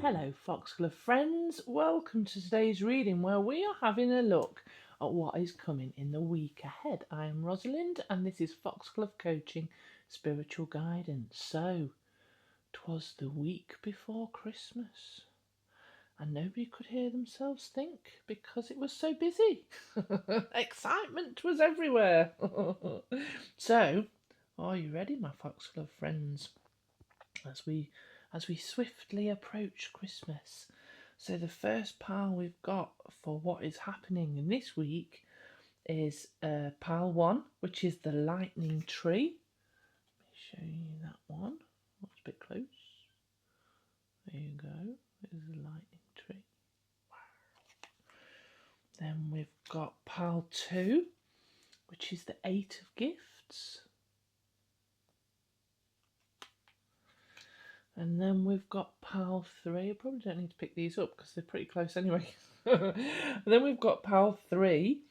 Hello, Foxglove friends. Welcome to today's reading where we are having a look at what is coming in the week ahead. I am Rosalind and this is Foxglove Coaching Spiritual Guidance. So, 'twas the week before Christmas and nobody could hear themselves think because it was so busy. Excitement was everywhere. So, are you ready, my Foxglove friends? As we swiftly approach Christmas. So the first pile we've got for what is happening in this week is pile 1, which is the lightning tree. Let me show you that one. That's a bit close. There you go. There's the lightning tree. Then we've got pile 2, which is the 8 of gifts. And then we've got pile 3. I probably don't need to pick these up because they're pretty close anyway. And then we've got pile 3,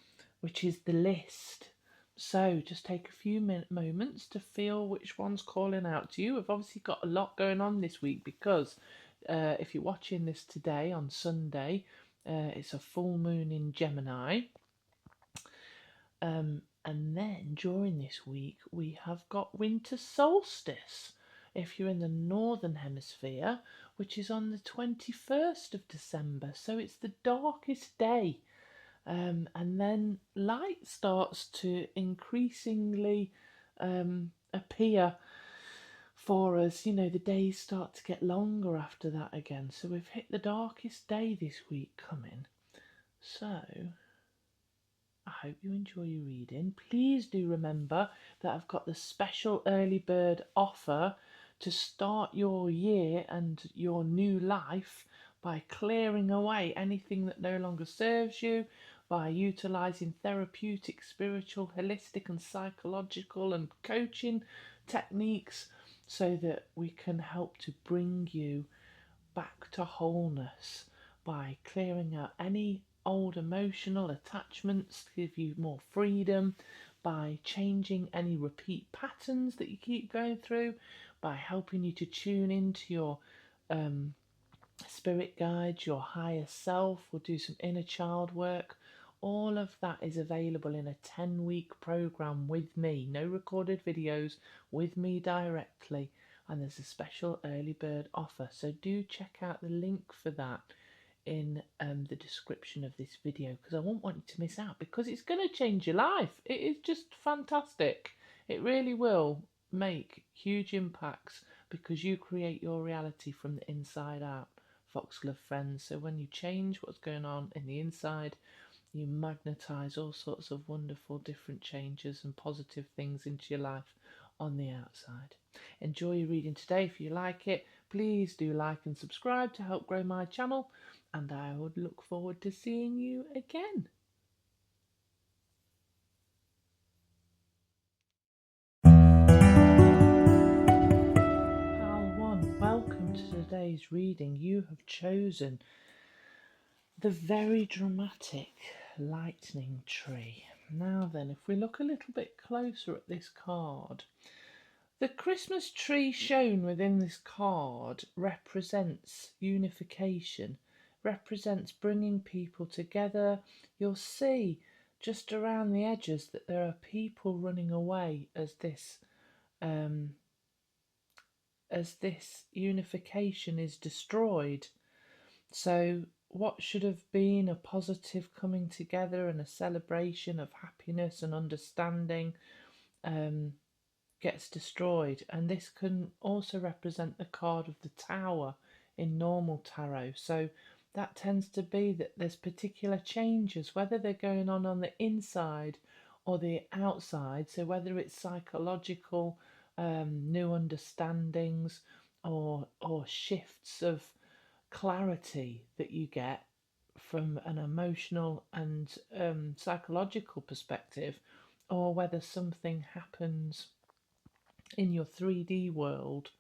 which is the list. So just take a few moments to feel which one's calling out to you. We've obviously got a lot going on this week because if you're watching this today on Sunday, it's a full moon in Gemini. And then during this week, we have got winter solstice. If you're in the northern hemisphere, which is on the 21st of December, so it's the darkest day. And then light starts to increasingly appear for us. You know, the days start to get longer after that again. So we've hit the darkest day this week coming. So I hope you enjoy your reading. Please do remember that I've got the special early bird offer to start your year and your new life by clearing away anything that no longer serves you, by utilising therapeutic, spiritual, holistic and psychological and coaching techniques so that we can help to bring you back to wholeness by clearing out any old emotional attachments to give you more freedom, by changing any repeat patterns that you keep going through, by helping you to tune into your spirit guides, your higher self. We'll do some inner child work. All of that is available in a 10-week program with me. No recorded videos, with me directly. And there's a special early bird offer. So do check out the link for that in the description of this video, because I won't want you to miss out, because it's going to change your life. It is just fantastic. It really will make huge impacts because you create your reality from the inside out, Foxglove friends. So when you change what's going on in the inside, you magnetize all sorts of wonderful different changes and positive things into your life on the outside. Enjoy your reading today. If you like it, please do like and subscribe to help grow my channel, and I would look forward to seeing you again. Pile 1, welcome to today's reading. You have chosen the very dramatic lightning tree. Now then, if we look a little bit closer at this card, the Christmas tree shown within this card represents unification, represents bringing people together. You'll see just around the edges that there are people running away as this unification is destroyed. So what should have been a positive coming together and a celebration of happiness and understanding gets destroyed. And this can also represent the card of the Tower in normal tarot. So that tends to be that there's particular changes, whether they're going on the inside or the outside. So whether it's psychological, new understandings, or shifts of clarity that you get from an emotional and psychological perspective, or whether something happens in your 3D world.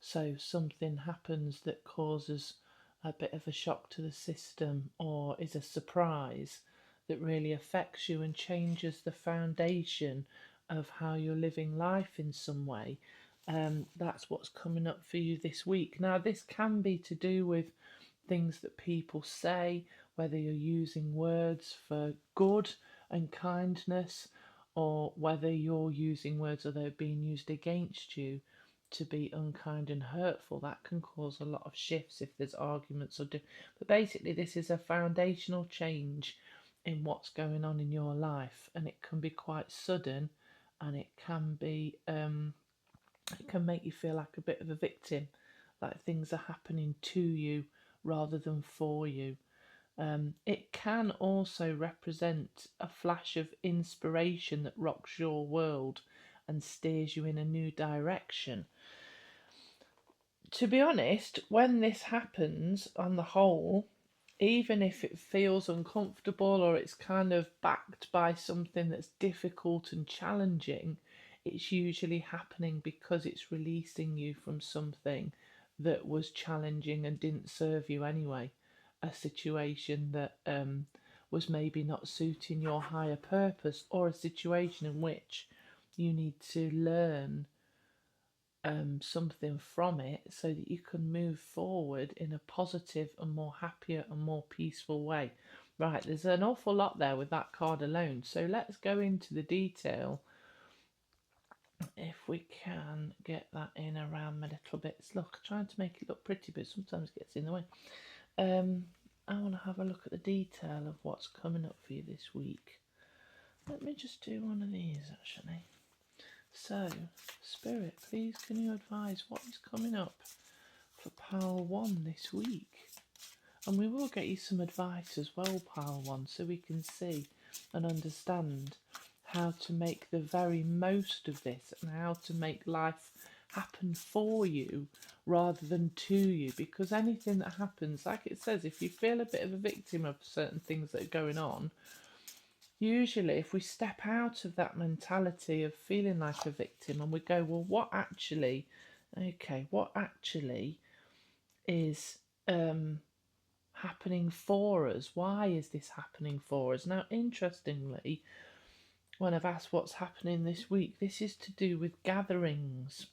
So something happens that causes a bit of a shock to the system, or is a surprise that really affects you and changes the foundation of how you're living life in some way. That's what's coming up for you this week. Now, this can be to do with things that people say, whether you're using words for good and kindness, or whether you're using words or they're being used against you to be unkind and hurtful. That can cause a lot of shifts if there's arguments but basically this is a foundational change in what's going on in your life, and it can be quite sudden, and it can make you feel like a bit of a victim, like things are happening to you rather than for you. It can also represent a flash of inspiration that rocks your world and steers you in a new direction. To be honest, when this happens, on the whole, even if it feels uncomfortable or it's kind of backed by something that's difficult and challenging, it's usually happening because it's releasing you from something that was challenging and didn't serve you anyway. A situation that was maybe not suiting your higher purpose, or a situation in which you need to learn something from it so that you can move forward in a positive and more happier and more peaceful way. Right, there's an awful lot there with that card alone, so let's go into the detail if we can get that in around my little bits. Look, trying to make it look pretty, but sometimes it gets in the way. I want to have a look at the detail of what's coming up for you this week. Let me just do one of these actually. So, Spirit, please can you advise what is coming up for Pile 1 this week? And we will get you some advice as well, Pile 1, so we can see and understand how to make the very most of this and how to make life happen for you rather than to you. Because anything that happens, like it says, if you feel a bit of a victim of certain things that are going on, usually if we step out of that mentality of feeling like a victim and we go, well, what actually is happening for us? Why is this happening for us? Now, interestingly, when I've asked what's happening this week, this is to do with gatherings.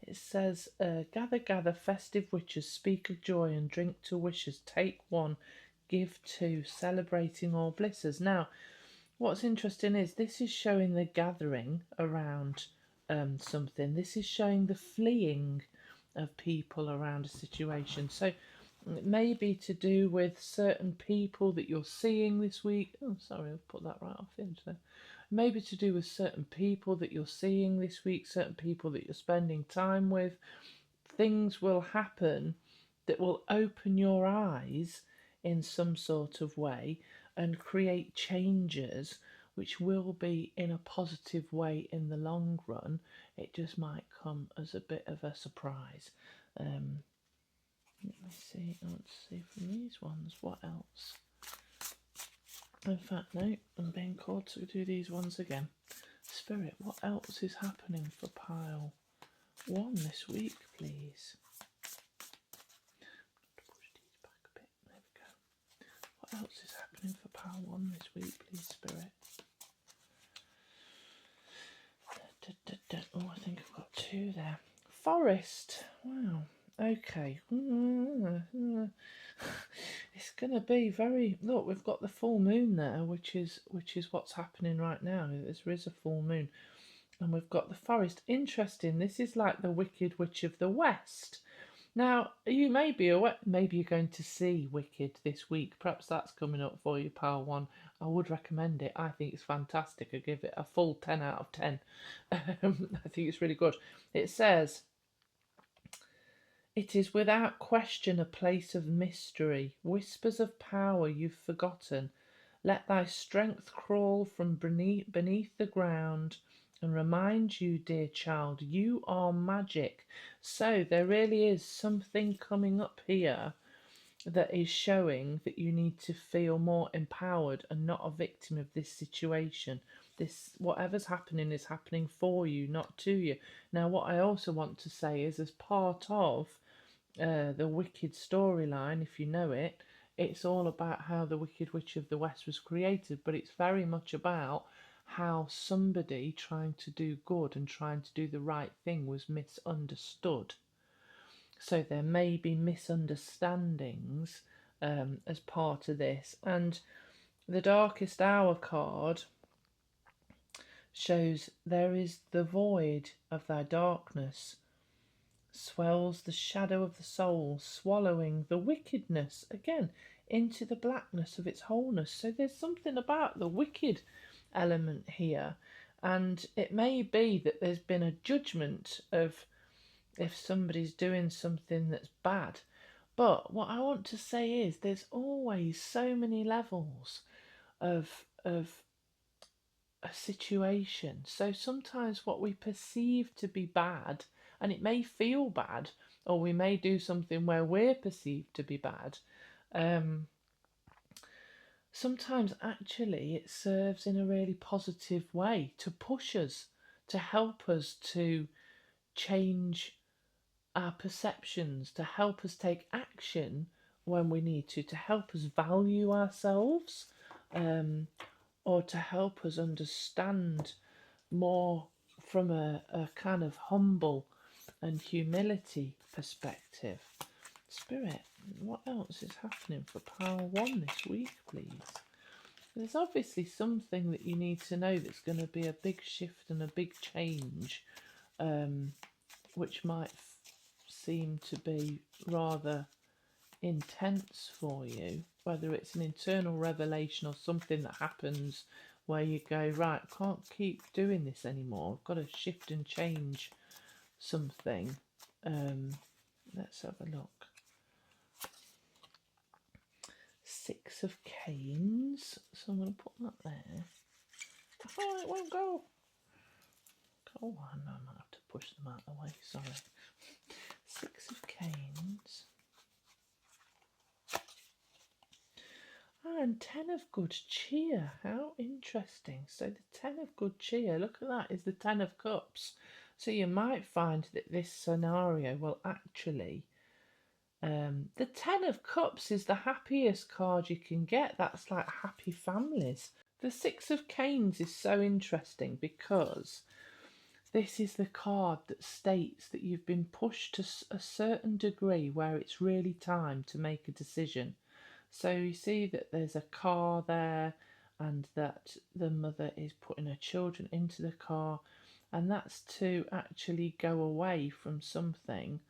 It says, gather, gather, festive witches, speak of joy and drink to wishes, take one, give two, celebrating all blisses. Now, what's interesting is this is showing the gathering around something. This is showing the fleeing of people around a situation. So it may be to do with certain people that you're seeing this week. Oh, sorry, I've put that right off the edge there. Maybe to do with certain people that you're seeing this week, certain people that you're spending time with. Things will happen that will open your eyes in some sort of way and create changes which will be in a positive way in the long run. It just might come as a bit of a surprise. Let me see, I want to see from these ones what else. In fact, no, I'm being called to do these ones again. Spirit, what else is happening for Pile 1 this week, please? Push these back a bit, there we go. What else is happening for Pile 1 this week, please, Spirit? Oh, I think I've got 2 there. Forest, wow. Okay, it's going to be very. Look, we've got the full moon there, which is what's happening right now. There is a full moon, and we've got the forest. Interesting. This is like the Wicked Witch of the West. Now, you may be aware, maybe you're going to see Wicked this week. Perhaps that's coming up for you, Pile 1. I would recommend it. I think it's fantastic. I give it a full 10 out of 10. I think it's really good. It says, it is without question a place of mystery, whispers of power you've forgotten. Let thy strength crawl from beneath the ground and remind you, dear child, you are magic. So there really is something coming up here that is showing that you need to feel more empowered and not a victim of this situation. This, whatever's happening is happening for you, not to you. Now, what I also want to say is, as part of the Wicked storyline, if you know it, it's all about how the Wicked Witch of the West was created, but it's very much about how somebody trying to do good and trying to do the right thing was misunderstood. So there may be misunderstandings as part of this. And the Darkest Hour card shows there is the void of thy darkness, swells the shadow of the soul, swallowing the wickedness again into the blackness of its wholeness. So there's something about the wicked element here, and it may be that there's been a judgment of if somebody's doing something that's bad. But what I want to say is there's always so many levels of a situation. So sometimes what we perceive to be bad, and it may feel bad, or we may do something where we're perceived to be bad, sometimes actually it serves in a really positive way to push us, to help us to change our perceptions, to help us take action when we need to help us value ourselves, or to help us understand more from a kind of humble and humility perspective. Spirit, what else is happening for Power 1 this week, please? There's obviously something that you need to know that's going to be a big shift and a big change, which might seem to be rather intense for you, whether it's an internal revelation or something that happens where you go, right, I can't keep doing this anymore, I've got to shift and change something. Let's have a look. Six of Canes, so I'm going to put that there. Oh, it won't go. Oh, no, I might have to push them out of the way, sorry. Six of Canes. And Ten of Good Cheer. How interesting. So the Ten of Good Cheer, look at that, is the Ten of Cups. So you might find that this scenario will actually... the Ten of Cups is the happiest card you can get. That's like happy families. The Six of Canes is so interesting because this is the card that states that you've been pushed to a certain degree where it's really time to make a decision. So you see that there's a car there and that the mother is putting her children into the car, and that's to actually go away from something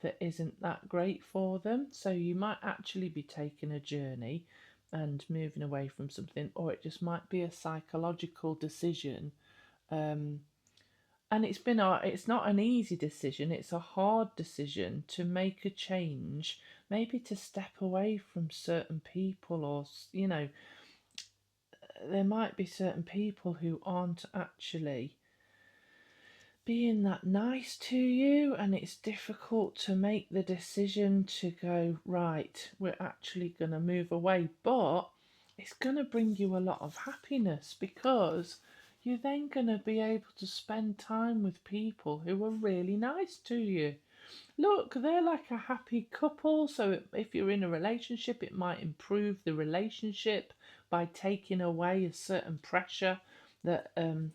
that isn't that great for them. So you might actually be taking a journey and moving away from something, or it just might be a psychological decision. And it's not an easy decision, it's a hard decision to make a change, maybe to step away from certain people, or there might be certain people who aren't actually being that nice to you, and it's difficult to make the decision to go, right, we're actually going to move away. But it's going to bring you a lot of happiness because you're then going to be able to spend time with people who are really nice to you. Look, they're like a happy couple, so if you're in a relationship, it might improve the relationship by taking away a certain pressure that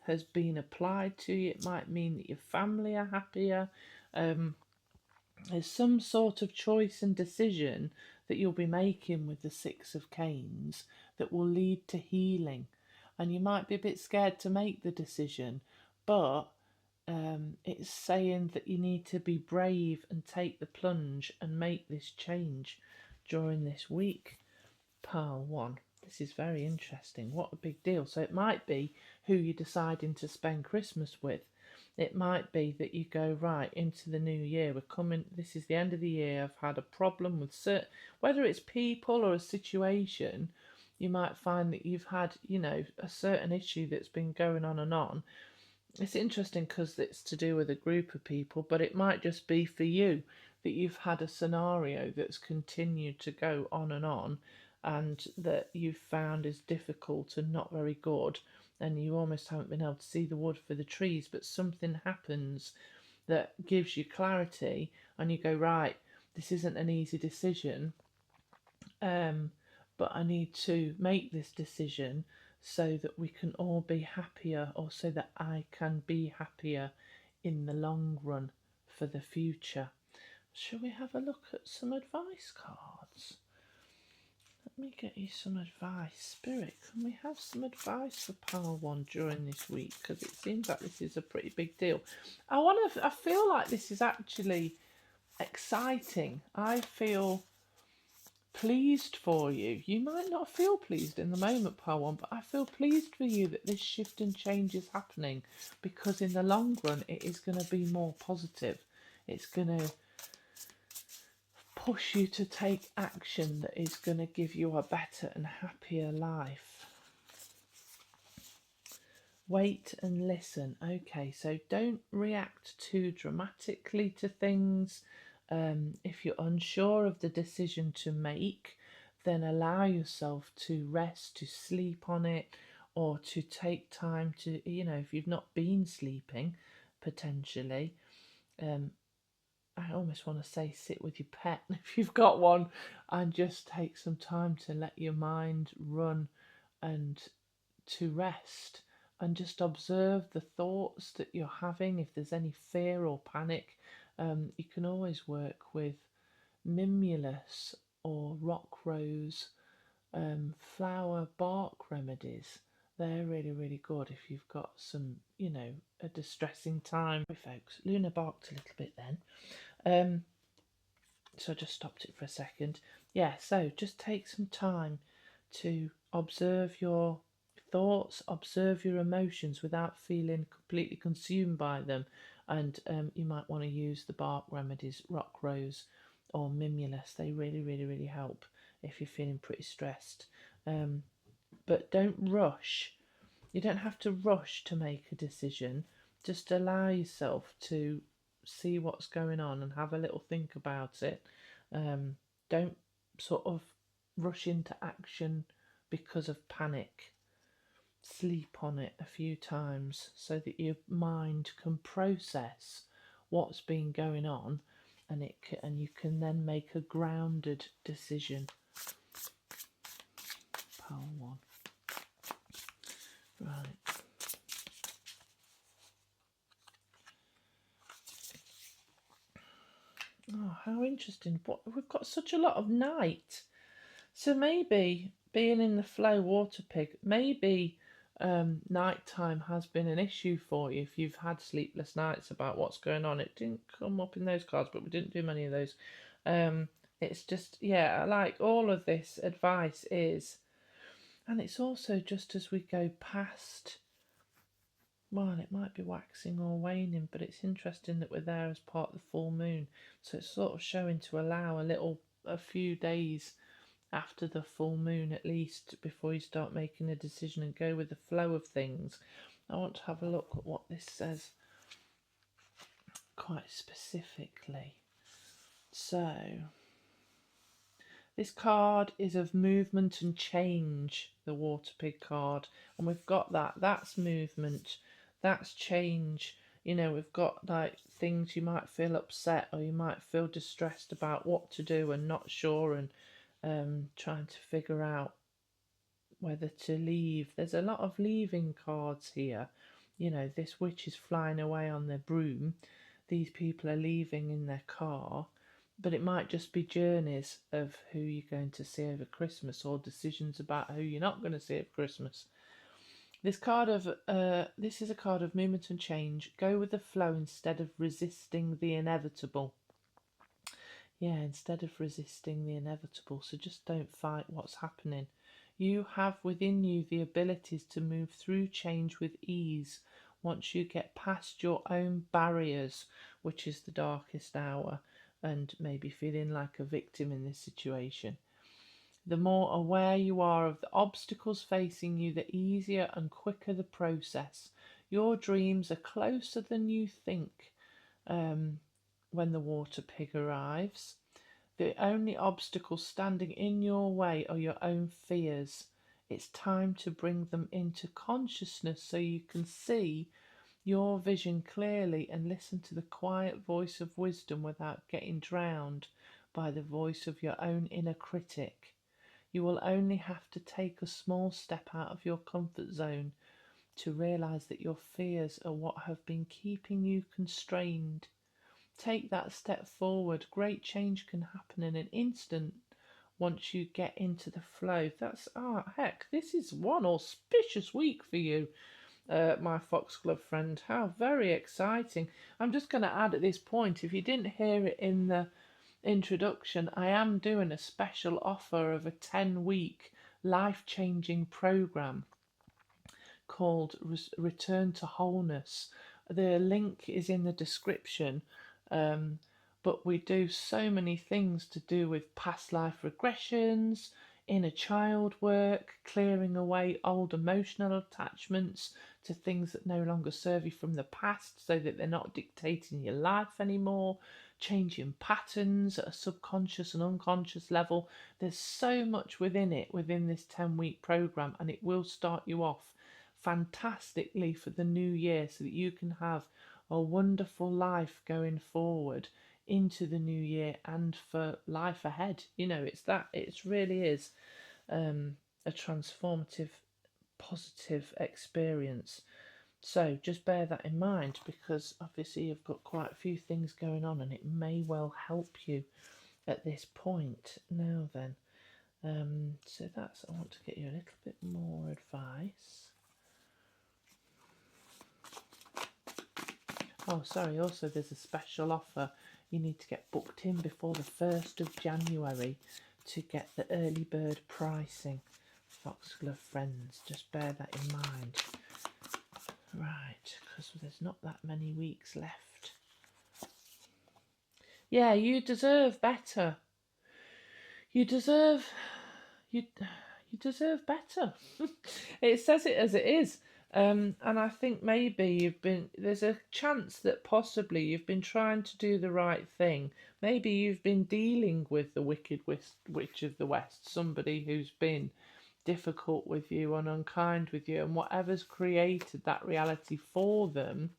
has been applied to you. It might mean that your family are happier. There's some sort of choice and decision that you'll be making with the Six of Canes that will lead to healing. And you might be a bit scared to make the decision, but it's saying that you need to be brave and take the plunge and make this change during this week. Pile 1. This is very interesting. What a big deal. So it might be who you're deciding to spend Christmas with. It might be that you go, right, into the new year, we're coming, this is the end of the year, I've had a problem with whether it's people or a situation. You might find that you've had, a certain issue that's been going on and on. It's interesting because it's to do with a group of people, but it might just be for you that you've had a scenario that's continued to go on and that you've found is difficult and not very good, and you almost haven't been able to see the wood for the trees, but something happens that gives you clarity and you go, right, this isn't an easy decision, but I need to make this decision so that we can all be happier, or so that I can be happier in the long run for the future. Shall we have a look at some advice cards? Let me get you some advice. Spirit, can we have some advice for Pile 1 during this week? Because it seems like this is a pretty big deal. I feel like this is actually exciting. I feel pleased for you. You might not feel pleased in the moment, Pile 1, but I feel pleased for you that this shift and change is happening, because in the long run it is going to be more positive. It's going to push you to take action that is going to give you a better and happier life. Wait and listen. Okay, so don't react too dramatically to things. If you're unsure of the decision to make, then allow yourself to rest, to sleep on it, or to take time to, if you've not been sleeping, potentially, I almost want to say sit with your pet if you've got one, and just take some time to let your mind run and to rest, and just observe the thoughts that you're having. If there's any fear or panic, you can always work with mimulus or rock rose flower bark remedies. They're really, really good if you've got some, a distressing time. Folks, Luna barked a little bit then. So I just stopped it for a second. Yeah, so just take some time to observe your thoughts, observe your emotions without feeling completely consumed by them. And you might want to use the bark remedies, rock rose or mimulus. They really, really, really help if you're feeling pretty stressed. But don't rush. You don't have to rush to make a decision. Just allow yourself to see what's going on and have a little think about it. Don't sort of rush into action because of panic. Sleep on it a few times so that your mind can process what's been going on, and you can then make a grounded decision. Pile 1. Right. Oh, how interesting. We've got such a lot of night. So maybe being in the flow water pig, maybe nighttime has been an issue for you if you've had sleepless nights about what's going on. It didn't come up in those cards, but we didn't do many of those. It's just, yeah, like all of this advice is, and it's also just as we go past, well, it might be waxing or waning, but it's interesting that we're there as part of the full moon. So it's sort of showing to allow a few days after the full moon at least before you start making a decision and go with the flow of things. I want to have a look at what this says quite specifically. So this card is of movement and change, the water pig card, and we've got that's movement, that's change. We've got like things you might feel upset or you might feel distressed about what to do and not sure, and trying to figure out whether to leave. There's a lot of leaving cards here. This witch is flying away on their broom. These people are leaving in their car, but it might just be journeys of who you're going to see over Christmas, or decisions about who you're not going to see over Christmas. This is a card of movement and change. Go with the flow instead of resisting the inevitable. Yeah, instead of resisting the inevitable. So just don't fight what's happening. You have within you the abilities to move through change with ease once you get past your own barriers, which is the darkest hour, and maybe feeling like a victim in this situation. The more aware you are of the obstacles facing you, the easier and quicker the process. Your dreams are closer than you think when the water pig arrives. The only obstacles standing in your way are your own fears. It's time to bring them into consciousness so you can see your vision clearly and listen to the quiet voice of wisdom without getting drowned by the voice of your own inner critic. You will only have to take a small step out of your comfort zone to realize that your fears are what have been keeping you constrained. take that step forward. Great change can happen in an instant once you get into the flow. That's, heck, this is one auspicious week for you, my Foxglove friend. How very exciting. I'm just going to add at this point, if you didn't hear it in the introduction, I am doing a special offer of a 10-week life-changing program called Return to Wholeness. The link is in the description. But we do so many things to do with past life regressions, inner child work, clearing away old emotional attachments to things that no longer serve you from the past so that they're not dictating your life anymore, changing patterns at a subconscious and unconscious level. There's so much within it, within this 10-week program, and it will start you off fantastically for the new year so that you can have a wonderful life going forward into the new year and for life ahead. It really is a transformative, positive experience. So just bear that in mind, because obviously you've got quite a few things going on and it may well help you at this point. Now then, so that's, I want to get you a little bit more advice. Oh, sorry, also there's a special offer. You need to get booked in before the 1st of January to get the early bird pricing. Foxglove friends, just bear that in mind. Right, because there's not that many weeks left. Yeah, you deserve better. You deserve better. It says it as it is. And I think maybe there's a chance that possibly you've been trying to do the right thing. Maybe you've been dealing with the wicked witch of the West, somebody who's been difficult with you and unkind with you, and whatever's created that reality for them,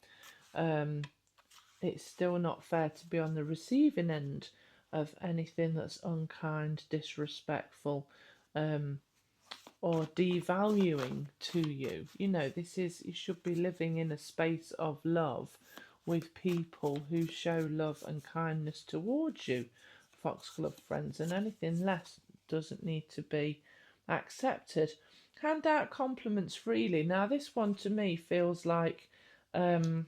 it's still not fair to be on the receiving end of anything that's unkind, disrespectful, or devaluing to you. You should be living in a space of love with people who show love and kindness towards you, Foxglove friends, and anything less doesn't need to be accepted. Hand out compliments freely. Now, this one to me feels like not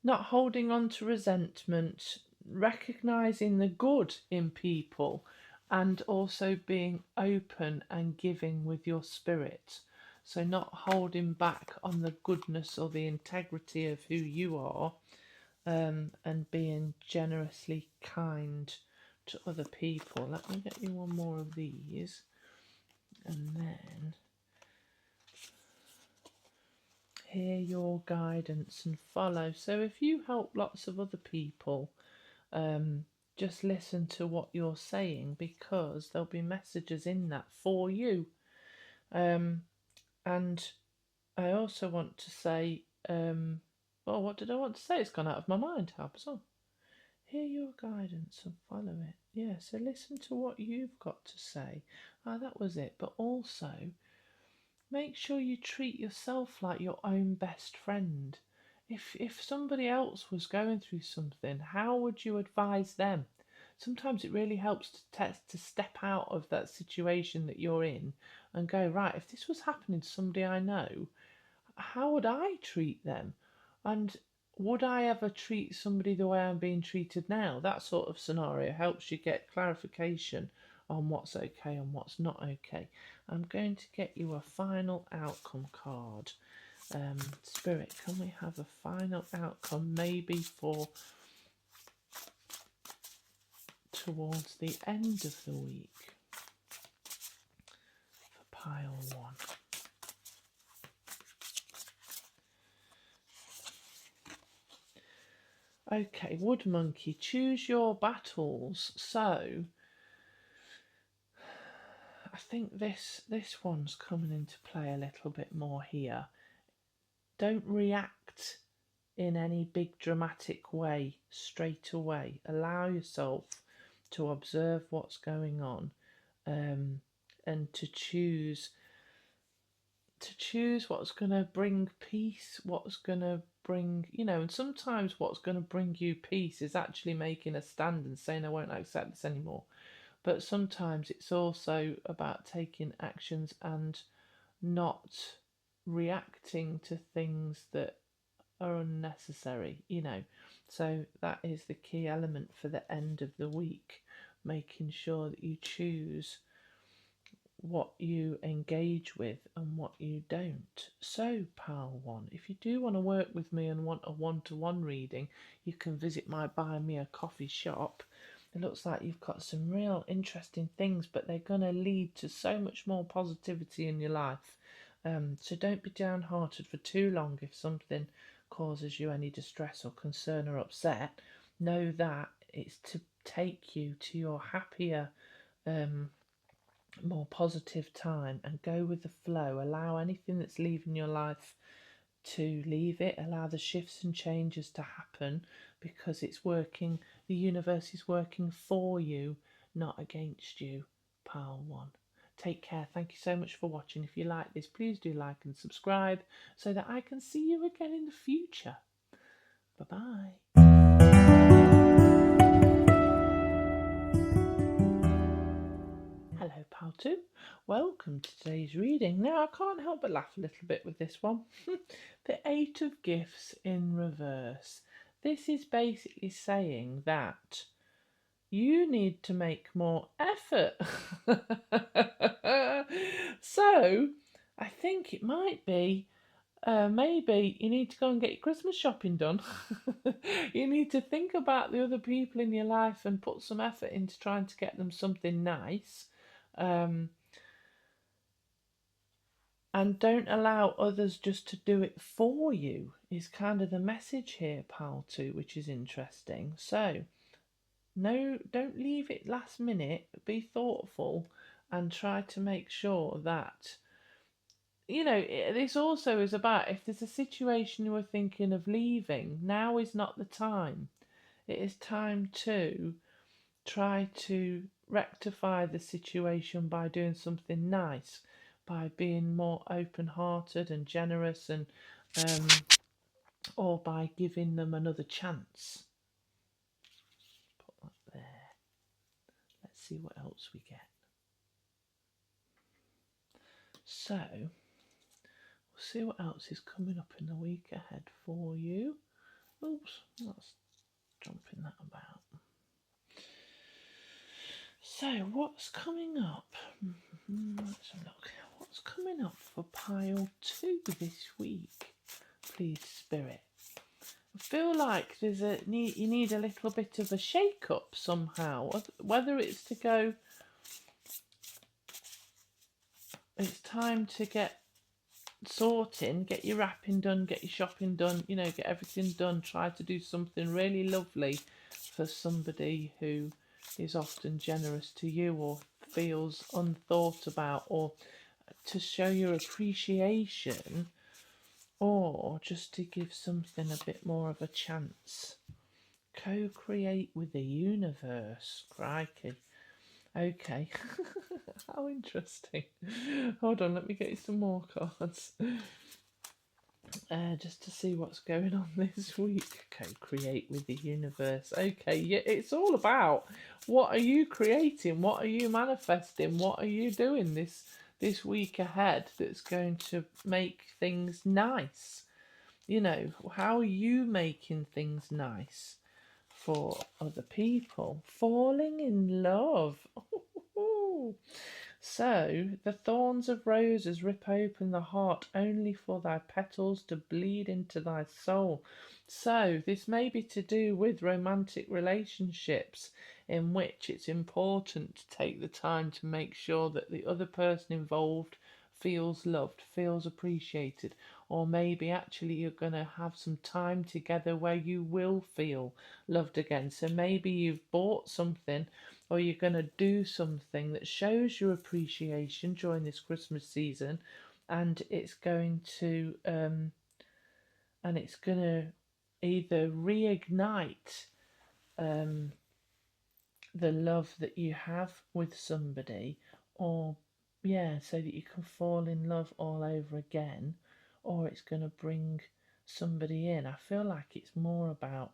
holding on to resentment, recognizing the good in people, and also being open and giving with your spirit. So not holding back on the goodness or the integrity of who you are, and being generously kind to other people. Let me get you one more of these, and then hear your guidance and follow. So if you help lots of other people, just listen to what you're saying, because there'll be messages in that for you. And I also want to say, what did I want to say? It's gone out of my mind. How bizarre. Hear your guidance and follow it. Yeah, so listen to what you've got to say. That was it. But also, make sure you treat yourself like your own best friend. If somebody else was going through something, how would you advise them? Sometimes it really helps to step out of that situation that you're in and go, right, if this was happening to somebody I know, how would I treat them? And would I ever treat somebody the way I'm being treated now? That sort of scenario helps you get clarification on what's okay and what's not okay. I'm going to get you a final outcome card. Spirit, can we have a final outcome, maybe for towards the end of the week, for pile 1? Okay, Wood Monkey, choose your battles. So I think this one's coming into play a little bit more here. Don't react in any big dramatic way straight away. Allow yourself to observe what's going on, and to choose to choose what's going to bring peace, what's going to bring, and sometimes what's going to bring you peace is actually making a stand and saying, I won't accept this anymore. But sometimes it's also about taking actions and not reacting to things that are unnecessary, So that is the key element for the end of the week, making sure that you choose what you engage with and what you don't. So, Pal One, if you do want to work with me and want a one-to-one reading, you can visit my Buy Me a Coffee shop. It looks like you've got some real interesting things, but they're going to lead to so much more positivity in your life. So don't be downhearted for too long if something causes you any distress or concern or upset. Know that it's to take you to your happier, more positive time, and go with the flow. Allow anything that's leaving your life to leave it. Allow the shifts and changes to happen, because it's working. The universe is working for you, not against you, Pile One. Take care. Thank you so much for watching. If you like this, please do like and subscribe so that I can see you again in the future. Bye-bye. Hello, Pal 2. Welcome to today's reading. Now, I can't help but laugh a little bit with this one. The Eight of Gifts in reverse. This is basically saying that you need to make more effort. So, I think it might be maybe you need to go and get your Christmas shopping done. You need to think about the other people in your life and put some effort into trying to get them something nice. And don't allow others just to do it for you, is kind of the message here, Pal 2, which is interesting. So, no, don't leave it last minute. Be thoughtful and try to make sure that, this also is about, if there's a situation you are thinking of leaving, now is not the time. It is time to try to rectify the situation by doing something nice, by being more open-hearted and generous, and or by giving them another chance. Put that there. Let's see what else we get. So, we'll see what else is coming up in the week ahead for you. Oops, that's jumping that about. So, what's coming up? Let's have a look. What's coming up for pile 2 this week? Please, Spirit. I feel like you need a little bit of a shake-up somehow. Whether it's to go, it's time to get sorting, get your wrapping done, get your shopping done, get everything done. Try to do something really lovely for somebody who is often generous to you or feels unthought about, or to show your appreciation, or just to give something a bit more of a chance. Co-create with the universe. Crikey. Okay. How interesting. Hold on, let me get you some more cards. Just to see what's going on this week. Co-create with the universe. Okay, yeah, it's all about what are you creating? What are you manifesting? What are you doing this week ahead that's going to make things nice? How are you making things nice for other people? Falling in love. So, the thorns of roses rip open the heart only for thy petals to bleed into thy soul. So, this may be to do with romantic relationships, in which it's important to take the time to make sure that the other person involved feels loved, feels appreciated, or maybe actually you're going to have some time together where you will feel loved again. So maybe you've bought something, or you're going to do something that shows your appreciation during this Christmas season, and it's going to either reignite the love that you have with somebody, or yeah, so that you can fall in love all over again, or it's going to bring somebody in. I feel like it's more about,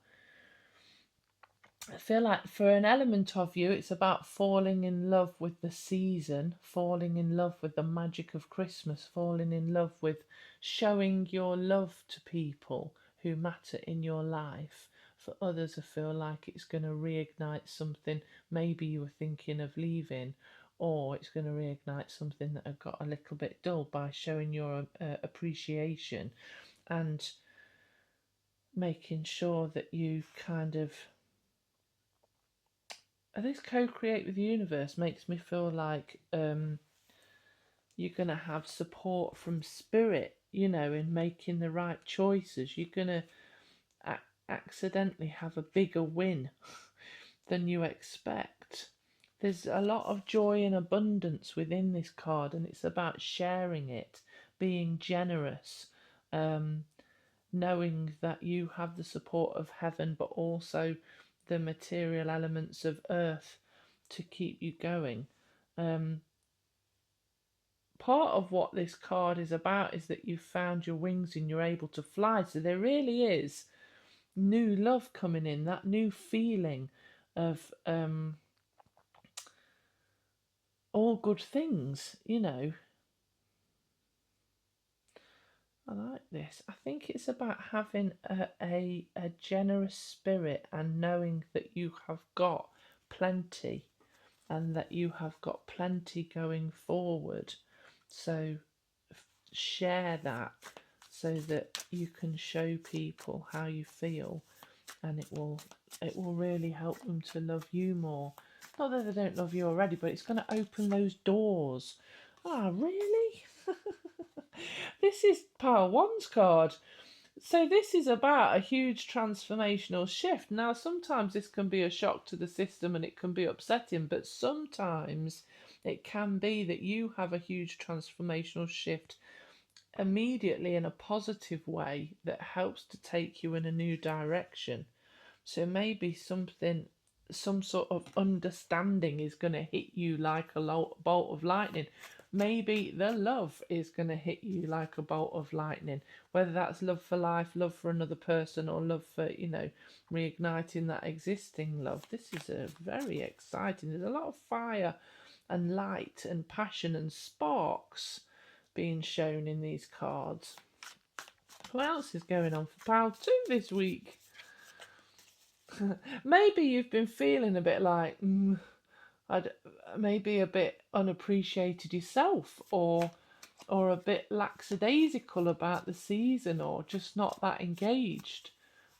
I feel like for an element of you, it's about falling in love with the season, falling in love with the magic of Christmas, falling in love with showing your love to people who matter in your life. For others, I feel like it's going to reignite something maybe you were thinking of leaving, or it's going to reignite something that had got a little bit dull by showing your appreciation and making sure that you kind of, this co-create with the universe makes me feel like you're going to have support from spirit, in making the right choices. You're going to accidentally have a bigger win than you expect. There's a lot of joy and abundance within this card, and it's about sharing it, being generous, um, knowing that you have the support of heaven, but also the material elements of earth to keep you going. Part of what this card is about is that you've found your wings and you're able to fly. So there really is new love coming in, that new feeling of all good things, I like this. I think it's about having a generous spirit and knowing that you have got plenty and that you have got plenty going forward. So share that so that you can show people how you feel, and it will really help them to love you more. Not that they don't love you already, but it's going to open those doors. Ah, really? This is Power One's card. So this is about a huge transformational shift. Now, sometimes this can be a shock to the system and it can be upsetting, but sometimes it can be that you have a huge transformational shift immediately in a positive way that helps to take you in a new direction. So maybe some sort of understanding is going to hit you like a bolt of lightning. Maybe the love is going to hit you like a bolt of lightning, whether that's love for life, love for another person, or love for, reigniting that existing love. This is a very exciting. There's a lot of fire and light and passion and sparks being shown in these cards. What else is going on for Pal 2 this week? Maybe you've been feeling a bit like, maybe a bit unappreciated yourself, or a bit lackadaisical about the season, or just not that engaged.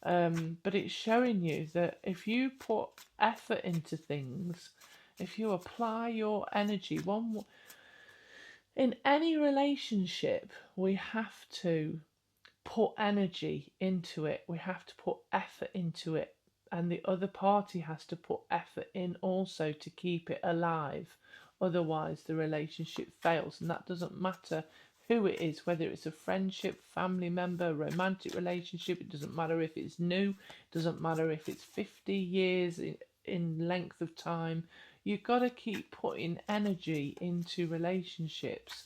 But it's showing you that if you put effort into things, if you apply your energy, in any relationship, we have to put energy into it. We have to put effort into it. And the other party has to put effort in also to keep it alive. Otherwise, the relationship fails. And that doesn't matter who it is, whether it's a friendship, family member, romantic relationship. It doesn't matter if it's new. It doesn't matter if it's 50 years in length of time. You've got to keep putting energy into relationships,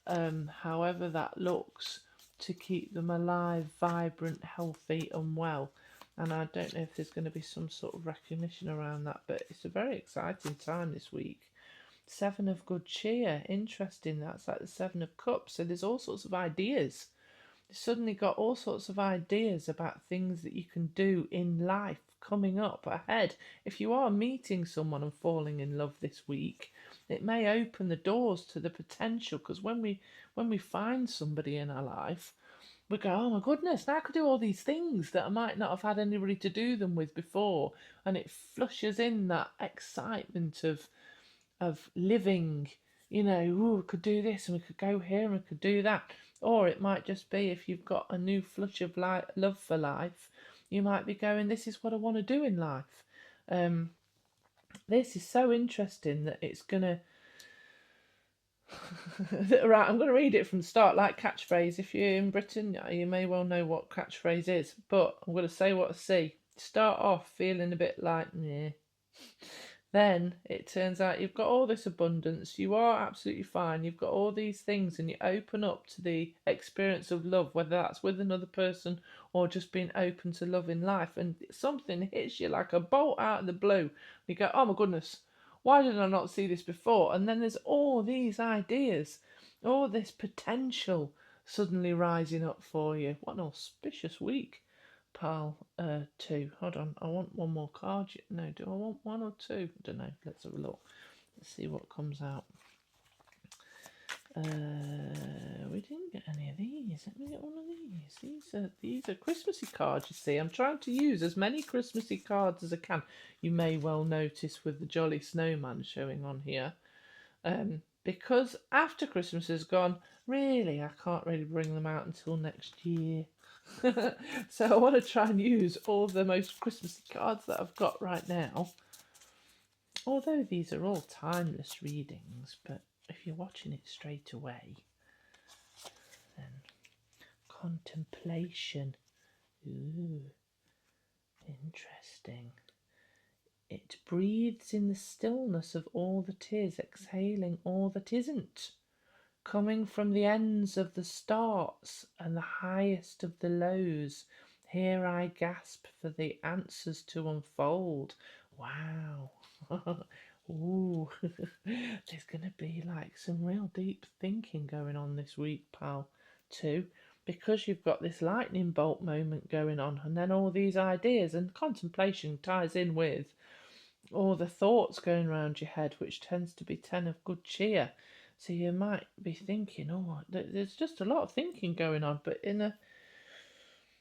however that looks, to keep them alive, vibrant, healthy and well. And I don't know if there's going to be some sort of recognition around that, but it's a very exciting time this week. Seven of Good Cheer, interesting. That's like the Seven of Cups. So there's all sorts of ideas. You've suddenly got all sorts of ideas about things that you can do in life coming up ahead. If you are meeting someone and falling in love this week, it may open the doors to the potential, because when we find somebody in our life, we go, oh my goodness, now I could do all these things that I might not have had anybody to do them with before. And it flushes in that excitement of living, we could do this and we could go here and we could do that. Or it might just be, if you've got a new flush of love for life, you might be going, this is what I want to do in life. This is so interesting that it's going to... Right, I'm going to read it from the start, like catchphrase. If you're in Britain, you may well know what catchphrase is, but I'm going to say what I see. Start off feeling a bit like, yeah. then it turns out you've got all this abundance, you are absolutely fine, you've got all these things, and you open up to the experience of love, whether that's with another person or just being open to love in life, and something hits you like a bolt out of the blue. You go, oh my goodness, why did I not see this before? And then there's all these ideas, all this potential suddenly rising up for you. What an auspicious week. Pile 2. Hold on, I want one more card. No, do I want one or two? I don't know. Let's have a look. Let's see what comes out. We didn't get any of these. Let me get one of these. These are Christmassy cards, you see. I'm trying to use as many Christmassy cards as I can. You may well notice with the Jolly Snowman showing on here. Because after Christmas is gone, really, I can't really bring them out until next year. So I want to try and use all the most Christmassy cards that I've got right now. Although these are all timeless readings, but if you're watching it straight away, then contemplation. Ooh, interesting. It breathes in the stillness of all that is, exhaling all that isn't. Coming from the ends of the starts and the highest of the lows, here I gasp for the answers to unfold. Wow. Ooh, there's going to be like some real deep thinking going on this week, pal, too, because you've got this lightning bolt moment going on, and then all these ideas, and contemplation ties in with all the thoughts going around your head, which tends to be 10 of good cheer. So you might be thinking, oh, there's just a lot of thinking going on, but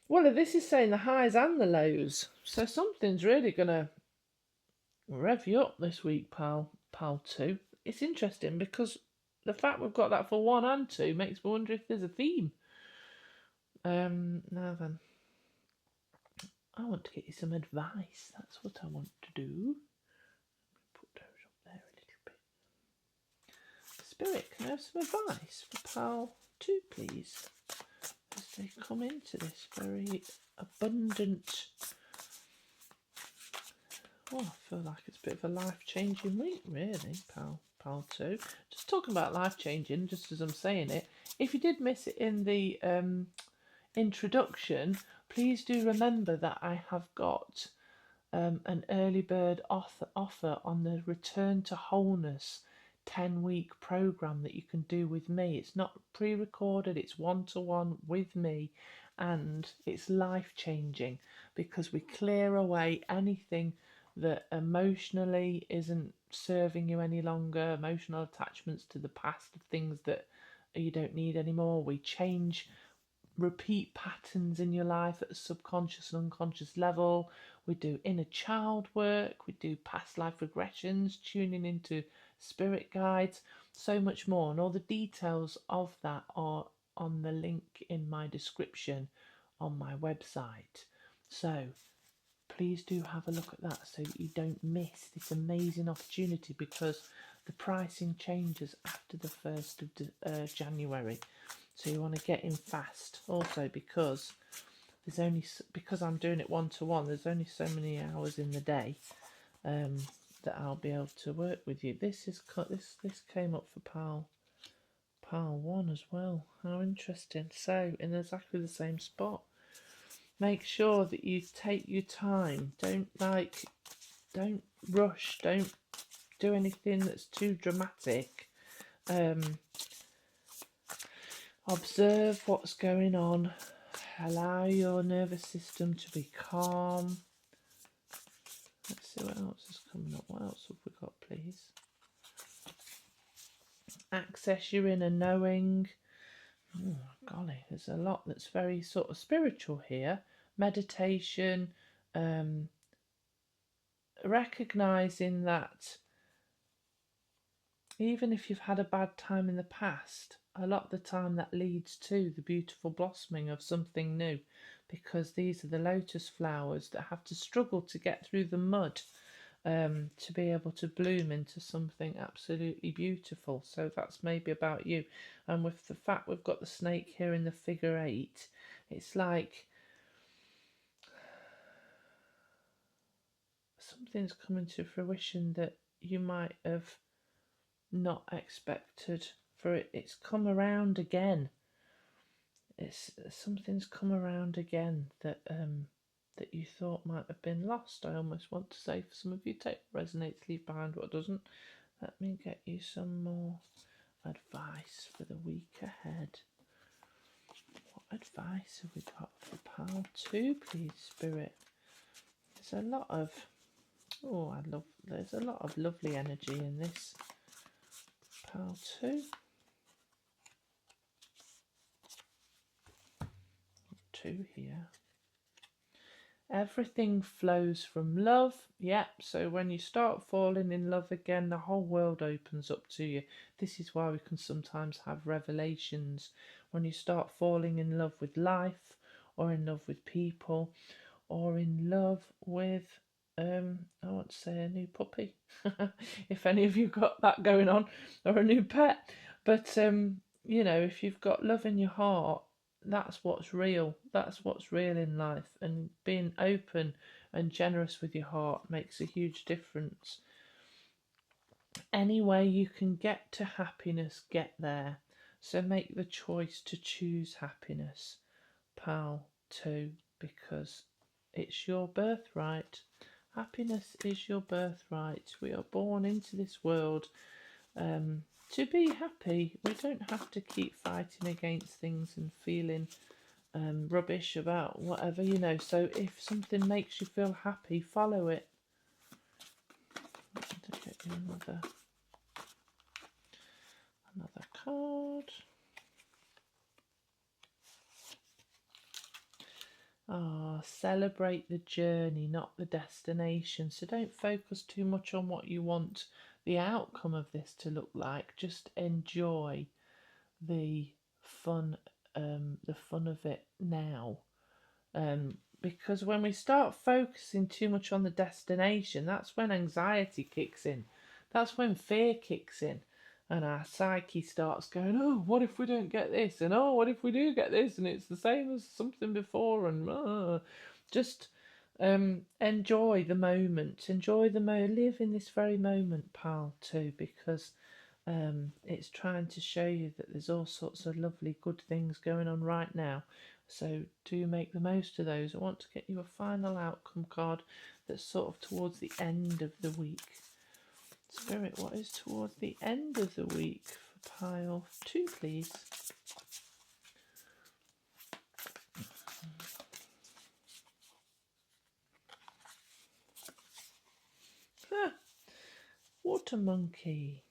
well, this is saying the highs and the lows. So something's really going to rev you up this week, pal 2. It's interesting because the fact we've got that for 1 and 2 makes me wonder if there's a theme. Now then, I want to get you some advice. That's what I want to do. Put those up there a little bit. Spirit, can I have some advice for pal 2, please? As they come into this very abundant... Well, I feel like it's a bit of a life-changing week, really, pal 2. Just talking about life-changing, just as I'm saying it. If you did miss it in the introduction, please do remember that I have got an early bird offer on the Return to Wholeness 10-week program that you can do with me. It's not pre-recorded, it's one-to-one with me, and it's life-changing because we clear away anything that emotionally isn't serving you any longer, emotional attachments to the past, things that you don't need anymore. We change repeat patterns in your life at a subconscious and unconscious level. We do inner child work, we do past life regressions, tuning into spirit guides, so much more. And all the details of that are on the link in my description on my website. So please do have a look at that so that you don't miss this amazing opportunity, because the pricing changes after the 1st of January. So you want to get in fast. Also, because I'm doing it one-to-one, there's only so many hours in the day that I'll be able to work with you. This came up for pal 1 as well. How interesting. So in exactly the same spot. Make sure that you take your time. Don't rush. Don't do anything that's too dramatic. Observe what's going on. Allow your nervous system to be calm. Let's see what else is coming up. What else have we got, please? Access your inner knowing. Oh, golly, there's a lot that's very sort of spiritual here. Meditation, recognizing that even if you've had a bad time in the past, a lot of the time that leads to the beautiful blossoming of something new, because these are the lotus flowers that have to struggle to get through the mud to be able to bloom into something absolutely beautiful. So that's maybe about you. And with the fact we've got the snake here in the figure 8, it's like something's coming to fruition that you might have not expected. For it's come around again. It's something's come around again that that you thought might have been lost. I almost want to say for some of you, take what resonates, leave behind what doesn't. Let me get you some more advice for the week ahead. What advice have we got for pile 2, please, Spirit? There's a lot of there's a lot of lovely energy in this pile 2. 2 here. Everything flows from love. Yep, so when you start falling in love again, the whole world opens up to you. This is why we can sometimes have revelations. When you start falling in love with life, or in love with people, or in love with, I want to say a new puppy, if any of you got that going on, or a new pet. But, you know, if you've got love in your heart, that's what's real. That's what's real in life. And being open and generous with your heart makes a huge difference. Any way you can get to happiness, get there. So make the choice to choose happiness, pal, too, because it's your birthright. Happiness is your birthright. We are born into this world to be happy. We don't have to keep fighting against things and feeling rubbish about whatever, you know. So if something makes you feel happy, follow it. I'll get you another card. Celebrate the journey, not the destination. So don't focus too much on what you want the outcome of this to look like. Just enjoy the fun of it now. Because when we start focusing too much on the destination, that's when anxiety kicks in. That's when fear kicks in. And our psyche starts going, oh, what if we don't get this? And oh, what if we do get this? And it's the same as something before. And just enjoy the moment. Live in this very moment, pal, too, because it's trying to show you that there's all sorts of lovely, good things going on right now. So do make the most of those. I want to get you a final outcome card that's sort of towards the end of the week. Spirit, what is towards the end of the week for pile 2, please? Water monkey.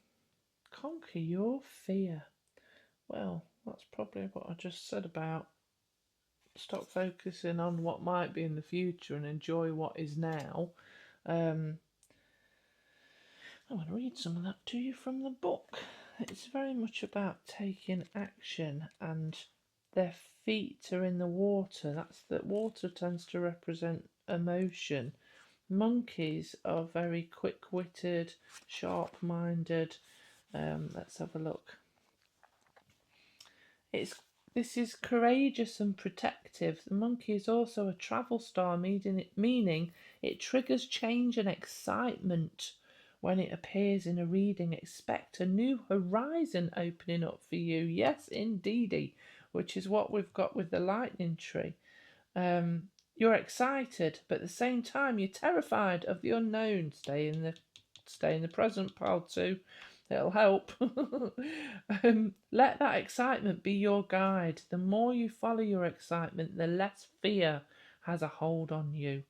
Conquer your fear. Well, that's probably what I just said about stop focusing on what might be in the future and enjoy what is now. I want to read some of that to you from the book. It's very much about taking action, and their feet are in the water. That's that water tends to represent emotion. Monkeys are very quick-witted, sharp-minded. Let's have a look. This is courageous and protective. The monkey is also a travel star, meaning it triggers change and excitement. When it appears in a reading, expect a new horizon opening up for you. Yes, indeedy, which is what we've got with the lightning tree. You're excited, but at the same time, you're terrified of the unknown. Stay in the present, pal, too. It'll help. Let that excitement be your guide. The more you follow your excitement, the less fear has a hold on you.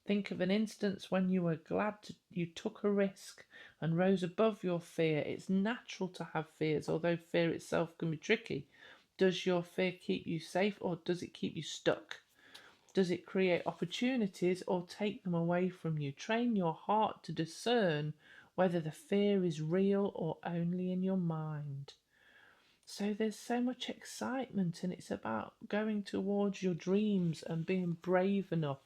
Think of an instance when you were glad you took a risk and rose above your fear. It's natural to have fears, although fear itself can be tricky. Does your fear keep you safe, or does it keep you stuck? Does it create opportunities or take them away from you? Train your heart to discern whether the fear is real or only in your mind. So there's so much excitement, and it's about going towards your dreams and being brave enough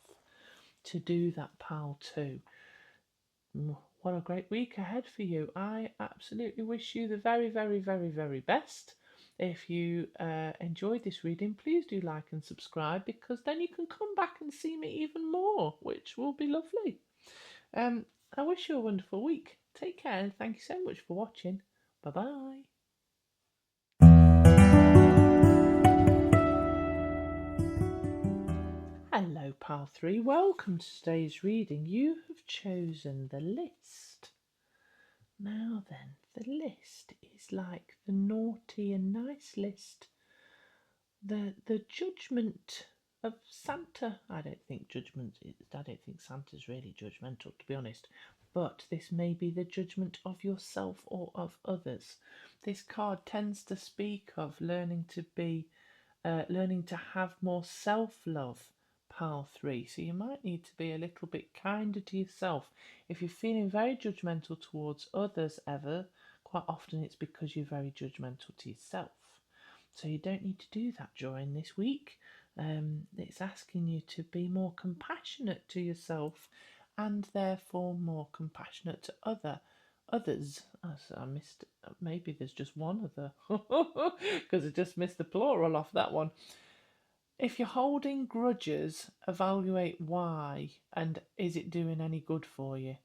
to do that, pal, too. What a great week ahead for you. I absolutely wish you the very, very, very, very best. If you enjoyed this reading, please do like and subscribe, because then you can come back and see me even more, which will be lovely. I wish you a wonderful week. Take care and thank you so much for watching. Bye bye. Hello, Pile 3. Welcome to today's reading. You have chosen the list. Now then, the list is like the naughty and nice list. The judgment of Santa. I don't think Santa's really judgmental, to be honest. But this may be the judgment of yourself or of others. This card tends to speak of learning to have more self-love, Pile 3. So you might need to be a little bit kinder to yourself. If you're feeling very judgmental towards others quite often it's because you're very judgmental to yourself. So you don't need to do that during this week. It's asking you to be more compassionate to yourself and therefore more compassionate to others. I missed, maybe there's just one other because I just missed the plural off that one. If you're holding grudges, evaluate why and is it doing any good for you.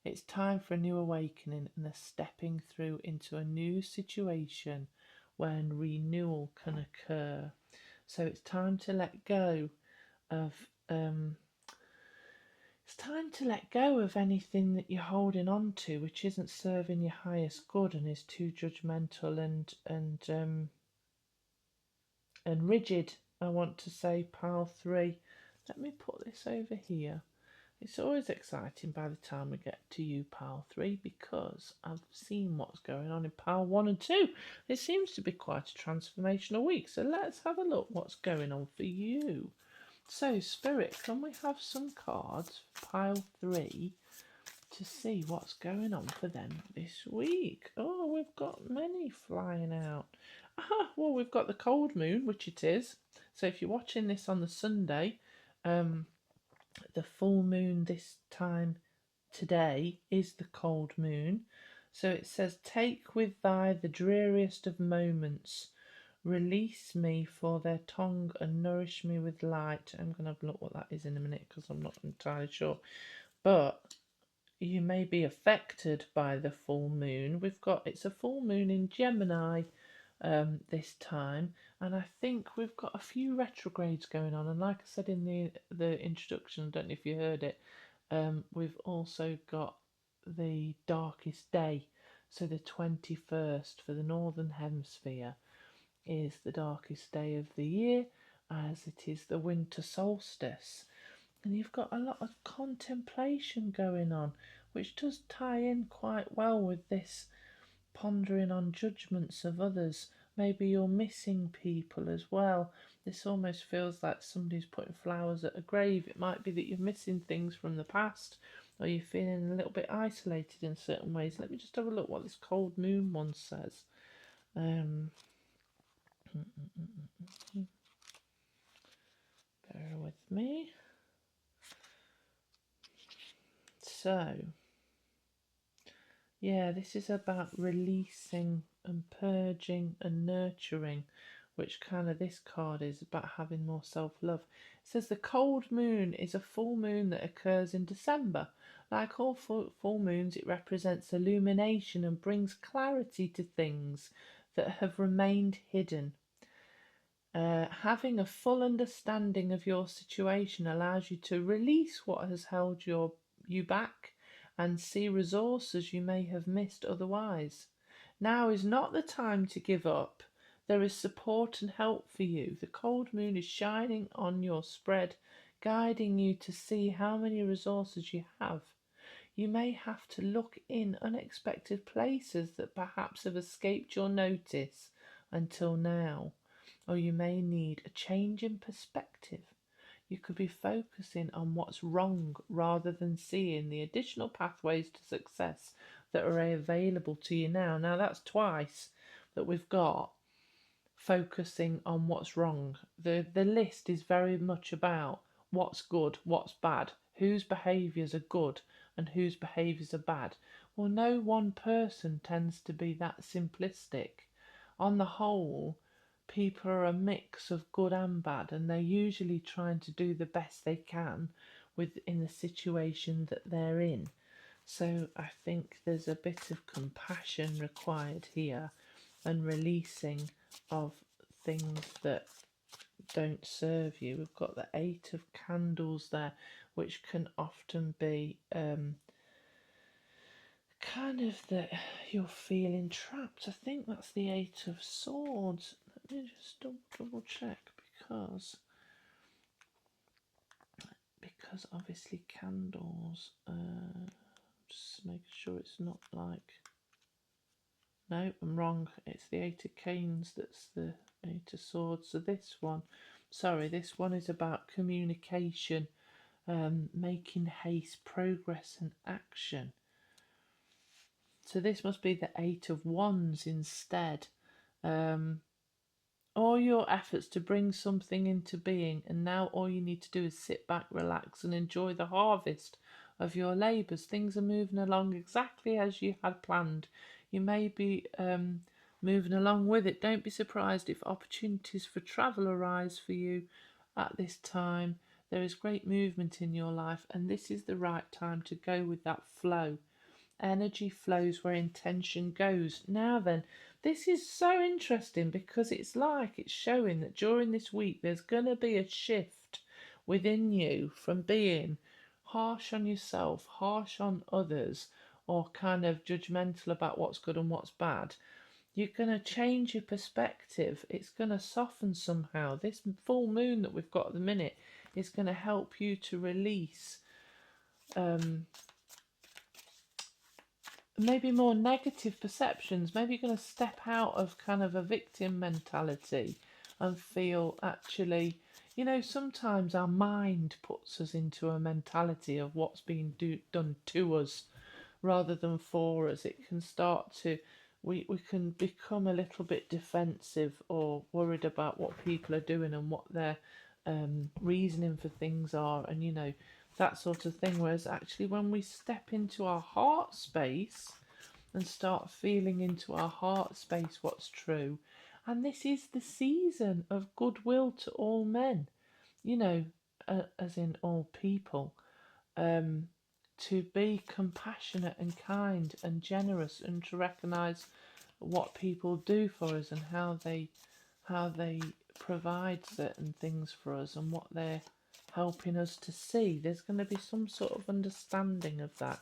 It's time for a new awakening and a stepping through into a new situation when renewal can occur. So it's time to let go of anything that you're holding on to which isn't serving your highest good and is too judgmental and rigid. I want to say, Pile 3. Let me put this over here. It's always exciting by the time we get to you, Pile 3, because I've seen what's going on in Pile 1 and 2. It seems to be quite a transformational week, so let's have a look what's going on for you. So, Spirit, can we have some cards for Pile 3 to see what's going on for them this week? Oh, we've got many flying out. Well, we've got the cold moon, which it is. So if you're watching this on the Sunday, the full moon this time today is the cold moon. So it says, take with thy the dreariest of moments. Release me for their tongue and nourish me with light. I'm going to have a look what that is in a minute because I'm not entirely sure. But you may be affected by the full moon. It's a full moon in Gemini this time, and I think we've got a few retrogrades going on. And like I said in the introduction, I don't know if you heard it, we've also got the darkest day. So the 21st for the Northern Hemisphere is the darkest day of the year, as it is the winter solstice. And you've got a lot of contemplation going on, which does tie in quite well with this pondering on judgments of others. Maybe you're missing people as well. This almost feels like somebody's putting flowers at a grave. It might be that you're missing things from the past, or you're feeling a little bit isolated in certain ways. Let me just have a look what this cold moon one says. Bear with me. So, yeah, this is about releasing and purging and nurturing, which kind of this card is about having more self-love. It says the cold moon is a full moon that occurs in December. Like all full moons, it represents illumination and brings clarity to things that have remained hidden. Having a full understanding of your situation allows you to release what has held you back and see resources you may have missed otherwise. Now is not the time to give up. There is support and help for you. The cold moon is shining on your spread, guiding you to see how many resources you have. You may have to look in unexpected places that perhaps have escaped your notice until now, or you may need a change in perspective. You could be focusing on what's wrong rather than seeing the additional pathways to success that are available to you now. Now that's twice that we've got focusing on what's wrong. The list is very much about what's good, what's bad, whose behaviours are good and whose behaviours are bad. Well, no one person tends to be that simplistic. On the whole, people are a mix of good and bad, and they're usually trying to do the best they can in the situation that they're in. So I think there's a bit of compassion required here, and releasing of things that don't serve you. We've got the Eight of Candles there, which can often be kind of that you're feeling trapped. I think that's the Eight of Swords. Let me just double check, because obviously candles, just make sure it's not like, no, I'm wrong, it's the Eight of Canes that's the Eight of Swords. So this one, sorry, this one is about communication, making haste, progress and action. So this must be the Eight of Wands instead. All your efforts to bring something into being, and now all you need to do is sit back, relax and enjoy the harvest of your labours. Things are moving along exactly as you had planned. You may be moving along with it. Don't be surprised if opportunities for travel arise for you at this time. There is great movement in your life, and this is the right time to go with that flow. Energy flows where intention goes. Now then, this is so interesting because it's like it's showing that during this week there's going to be a shift within you from being harsh on yourself, harsh on others, or kind of judgmental about what's good and what's bad. You're going to change your perspective. It's going to soften somehow. This full moon that we've got at the minute is going to help you to release maybe more negative perceptions. Maybe you're going to step out of kind of a victim mentality and feel actually, you know, sometimes our mind puts us into a mentality of what's being done to us rather than for us. It can start to, we can become a little bit defensive or worried about what people are doing and what their reasoning for things are, and you know, that sort of thing. Whereas actually when we step into our heart space and start feeling into our heart space what's true, and this is the season of goodwill to all men, you know, as in all people, to be compassionate and kind and generous, and to recognise what people do for us and how they provide certain things for us and what they're helping us to see. There's going to be some sort of understanding of that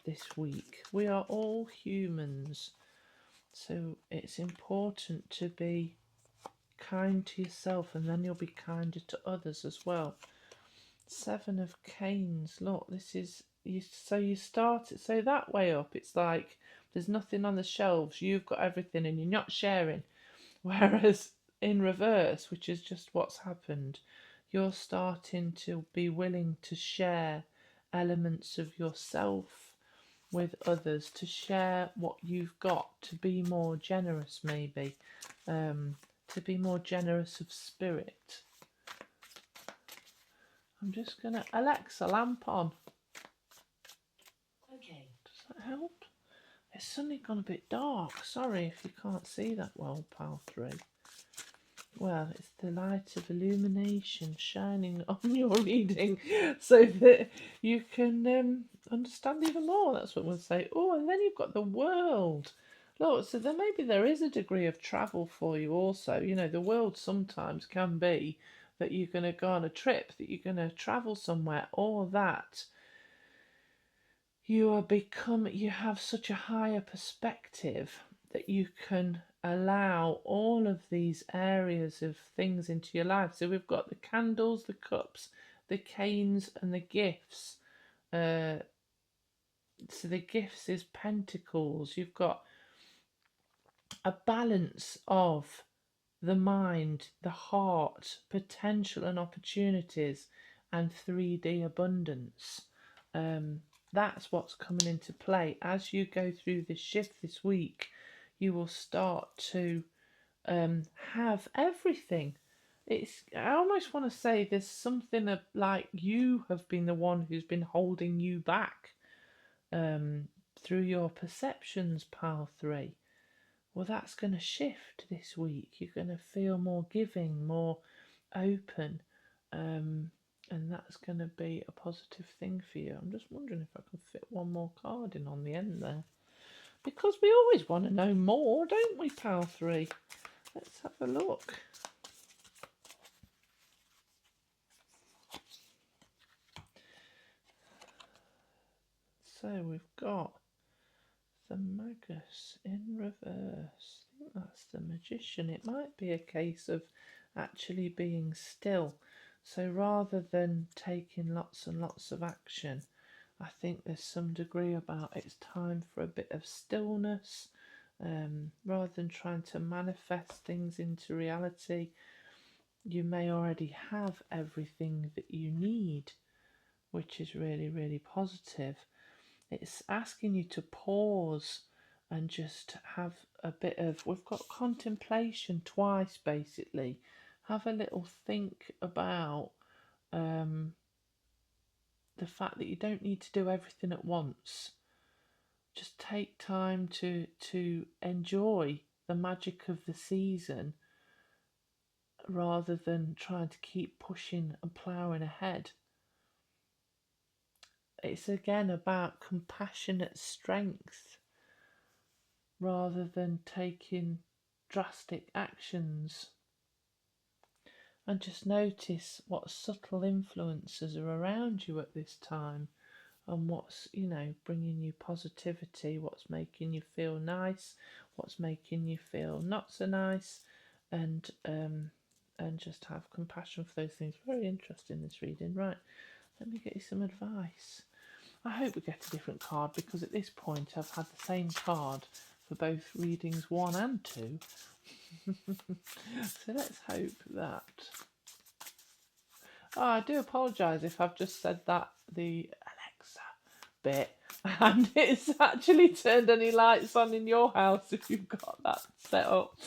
this week. We are all humans, so it's important to be kind to yourself, and then you'll be kinder to others as well. Seven of Canes. Look, this is you. So you start it so that way up. It's like there's nothing on the shelves. You've got everything, and you're not sharing. Whereas in reverse, which is just what's happened, you're starting to be willing to share elements of yourself with others, to share what you've got, to be more generous, maybe, to be more generous of spirit. I'm just gonna, Alexa, lamp on. Okay. Does that help? It's suddenly gone a bit dark. Sorry if you can't see that well, pal 3. Well, it's the light of illumination shining on your reading so that you can understand even more. That's what we'll say. Oh, and then you've got the world. Look, so then maybe there is a degree of travel for you also. You know, the world sometimes can be that you're going to go on a trip, that you're going to travel somewhere, or that you have such a higher perspective that you can allow all of these areas of things into your life. So we've got the candles, the cups, the canes and the gifts. So the gifts is pentacles. You've got a balance of the mind, the heart, potential and opportunities, and 3D abundance. That's what's coming into play as you go through this shift this week. You will start to have everything. I almost want to say there's something like you have been the one who's been holding you back through your perceptions, pile 3. Well, that's going to shift this week. You're going to feel more giving, more open, And that's going to be a positive thing for you. I'm just wondering if I can fit one more card in on the end there. Because we always want to know more, don't we, Pal 3? Let's have a look. So we've got the Magus in reverse. I think that's the Magician. It might be a case of actually being still. So rather than taking lots and lots of action, I think there's some degree about it's time for a bit of stillness. Rather than trying to manifest things into reality, you may already have everything that you need, which is really, really positive. It's asking you to pause and just have a bit of, we've got contemplation twice basically. Have a little think about the fact that you don't need to do everything at once. Just take time to enjoy the magic of the season rather than trying to keep pushing and ploughing ahead. It's again about compassionate strength rather than taking drastic actions. And just notice what subtle influences are around you at this time and what's, bringing you positivity, what's making you feel nice, what's making you feel not so nice, and just have compassion for those things. Very interesting, this reading. Right, let me get you some advice. I hope we get a different card because at this point I've had the same card for both readings 1 and 2. So let's hope that... Oh, I do apologise if I've just said that, the Alexa bit, and it's actually turned any lights on in your house if you've got that set up.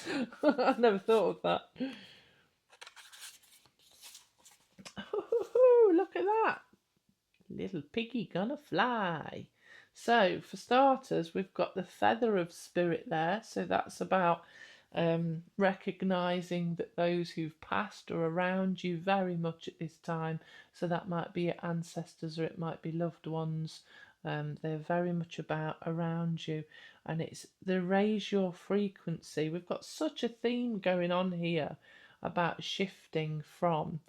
I never thought of that. Look at that. Little piggy gonna fly. So for starters, we've got the feather of spirit there. So that's about recognizing that those who've passed are around you very much at this time. So that might be your ancestors or it might be loved ones. They're very much about around you, and it's the raise your frequency. We've got such a theme going on here about shifting from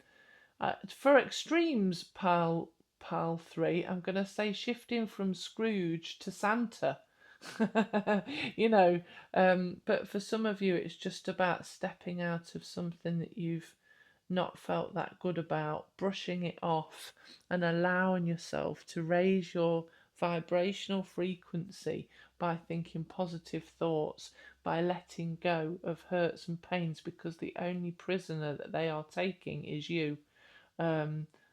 for extremes, pal 3, I'm going to say shifting from Scrooge to Santa. But for some of you, it's just about stepping out of something that you've not felt that good about, brushing it off, and allowing yourself to raise your vibrational frequency by thinking positive thoughts, by letting go of hurts and pains, because the only prisoner that they are taking is you.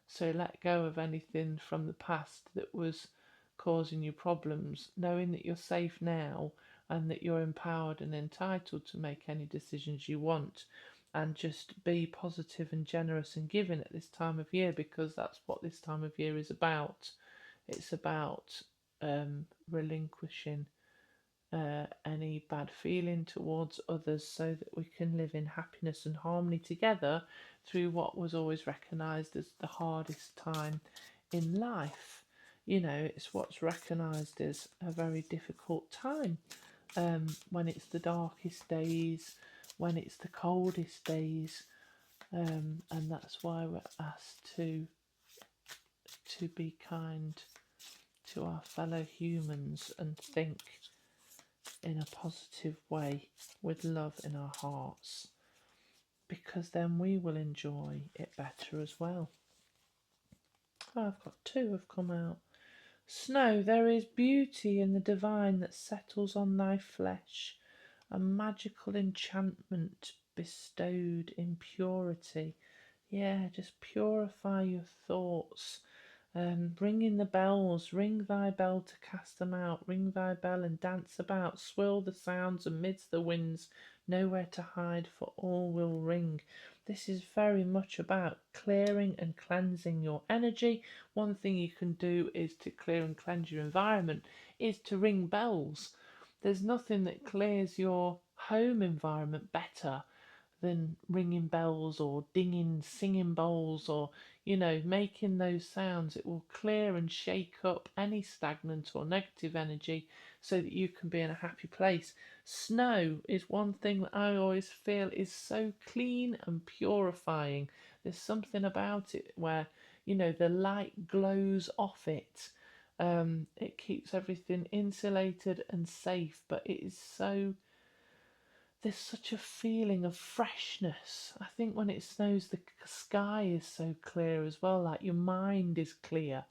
So let go of anything from the past that was causing you problems, knowing that you're safe now and that you're empowered and entitled to make any decisions you want, and just be positive and generous and giving at this time of year, because that's what this time of year is about. It's about relinquishing any bad feeling towards others so that we can live in happiness and harmony together through what was always recognised as the hardest time in life. It's what's recognised as a very difficult time, when it's the darkest days, when it's the coldest days, and that's why we're asked to be kind to our fellow humans and think in a positive way with love in our hearts, because then we will enjoy it better as well. I've got 2 have come out. Snow, there is beauty in the divine that settles on thy flesh, a magical enchantment bestowed in purity. Yeah, just purify your thoughts. Ringing the bells, ring thy bell to cast them out, ring thy bell and dance about, swirl the sounds amidst the winds, nowhere to hide, for all will ring. This is very much about clearing and cleansing your energy. One thing you can do is to clear and cleanse your environment is to ring bells. There's nothing that clears your home environment better than ringing bells or dinging singing bowls, or making those sounds. It will clear and shake up any stagnant or negative energy so that you can be in a happy place. Snow is one thing that I always feel is so clean and purifying. There's something about it where the light glows off it. It keeps everything insulated and safe, but it is so, there's such a feeling of freshness. I think when it snows, the sky is so clear as well, like your mind is clear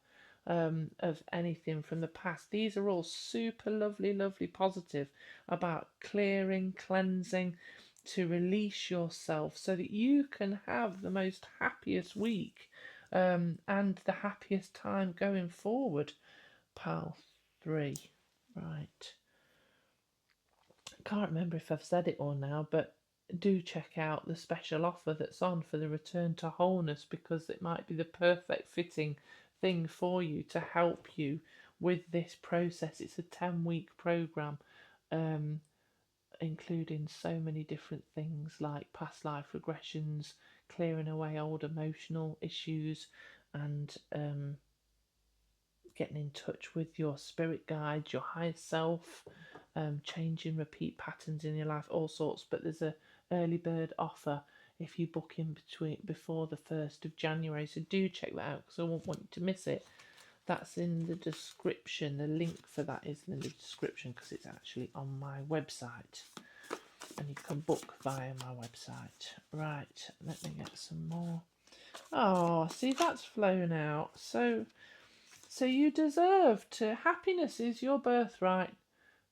of anything from the past. These are all super lovely, lovely positive about clearing, cleansing, to release yourself so that you can have the most happiest week and the happiest time going forward. Pal 3. Right. Can't remember if I've said it all now, but do check out the special offer that's on for the Return to Wholeness, because it might be the perfect fitting thing for you to help you with this process. It's a 10-week program, including so many different things like past life regressions, clearing away old emotional issues, and getting in touch with your spirit guides, your higher self, changing repeat patterns in your life, all sorts. But there's a early bird offer if you book in before the 1st of January. So do check that out, because I won't want you to miss it. That's in the description. The link for that is in the description, because it's actually on my website, and you can book via my website. Right, let me get some more. Oh, see, that's flown out. So you deserve to. Happiness is your birthright,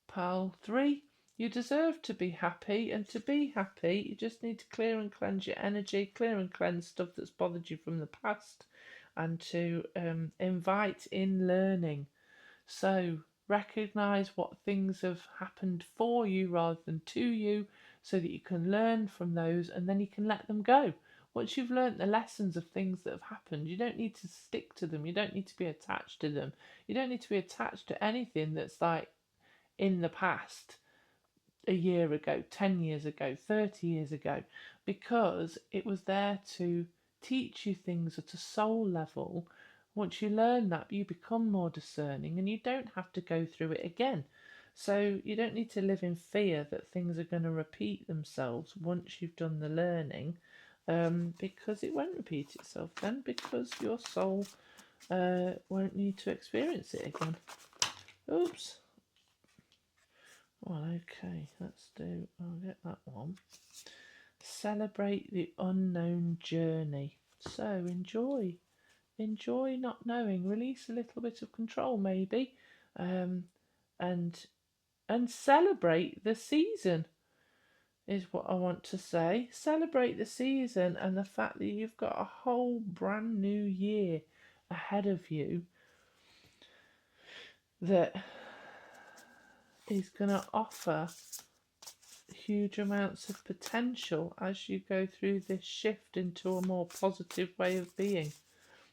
pal 3. You deserve to be happy, and to be happy, you just need to clear and cleanse your energy, clear and cleanse stuff that's bothered you from the past, and to invite in learning. So recognize what things have happened for you rather than to you, so that you can learn from those, and then you can let them go. Once you've learnt the lessons of things that have happened, you don't need to stick to them. You don't need to be attached to them. You don't need to be attached to anything that's like in the past, a year ago, 10 years ago, 30 years ago, because it was there to teach you things at a soul level. Once you learn that, you become more discerning, and you don't have to go through it again. So you don't need to live in fear that things are going to repeat themselves once you've done the learning, because it won't repeat itself then, because your soul won't need to experience it again. Oops. Well, okay, I'll get that one. Celebrate the unknown journey. So enjoy not knowing. Release a little bit of control, maybe, and celebrate the season is what I want to say. Celebrate the season and the fact that you've got a whole brand new year ahead of you that is going to offer huge amounts of potential as you go through this shift into a more positive way of being.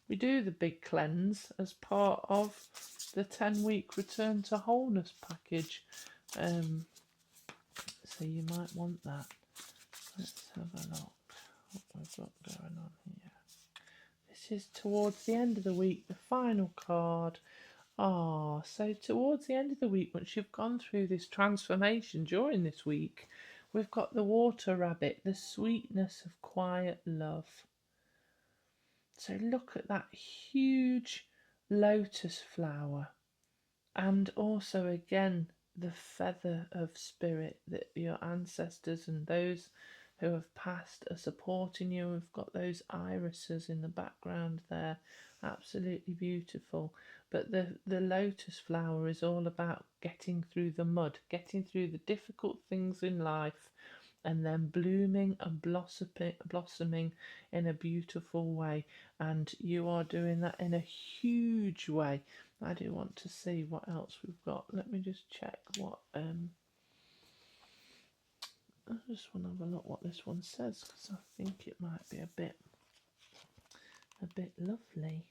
We do the big cleanse as part of the 10-week Return to Wholeness package. So you might want that. Let's have a look what we've got going on here. This is towards the end of the week, the final card. So towards the end of the week, once you've gone through this transformation during this week, we've got the water rabbit, the sweetness of quiet love. So look at that huge lotus flower, and also again the feather of spirit that your ancestors and those who have passed are supporting you. We've got those irises in the background there, absolutely beautiful. But the lotus flower is all about getting through the mud, getting through the difficult things in life, and then blooming and blossoming in a beautiful way. And you are doing that in a huge way. I do want to see what else we've got. Let me just check what I just want to have a look what this one says, because I think it might be a bit lovely.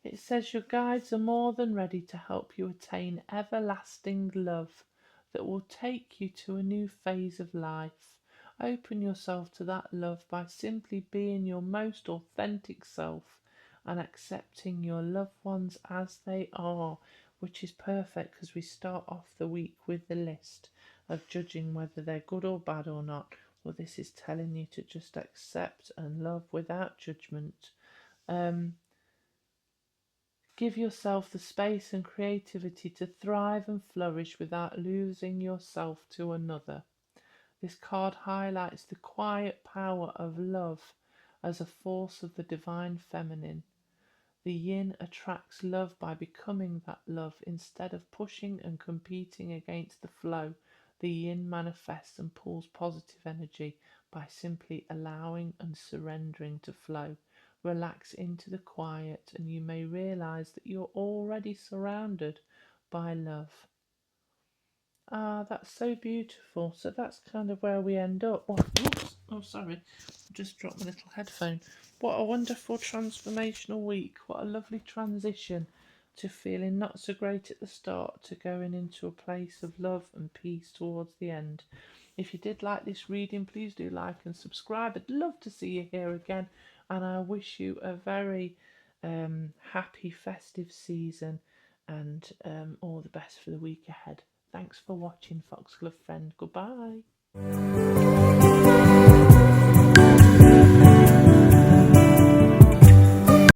It says your guides are more than ready to help you attain everlasting love, that will take you to a new phase of life. Open yourself to that love by simply being your most authentic self and accepting your loved ones as they are, which is perfect because we start off the week with the list of judging whether they're good or bad or not. Well, this is telling you to just accept and love without judgment. Give yourself the space and creativity to thrive and flourish without losing yourself to another. This card highlights the quiet power of love as a force of the divine feminine. The yin attracts love by becoming that love instead of pushing and competing against the flow. The yin manifests and pulls positive energy by simply allowing and surrendering to flow. Relax into the quiet and you may realize that you're already surrounded by love. Ah, that's so beautiful. So that's kind of where we end up. Oh, oops. Oh, sorry. I just dropped my little headphone. What a wonderful transformational week. What a lovely transition to feeling not so great at the start to going into a place of love and peace towards the end. If you did like this reading, please do like and subscribe. I'd love to see you here again. And I wish you a very happy festive season and all the best for the week ahead. Thanks for watching, Foxglove friend. Goodbye.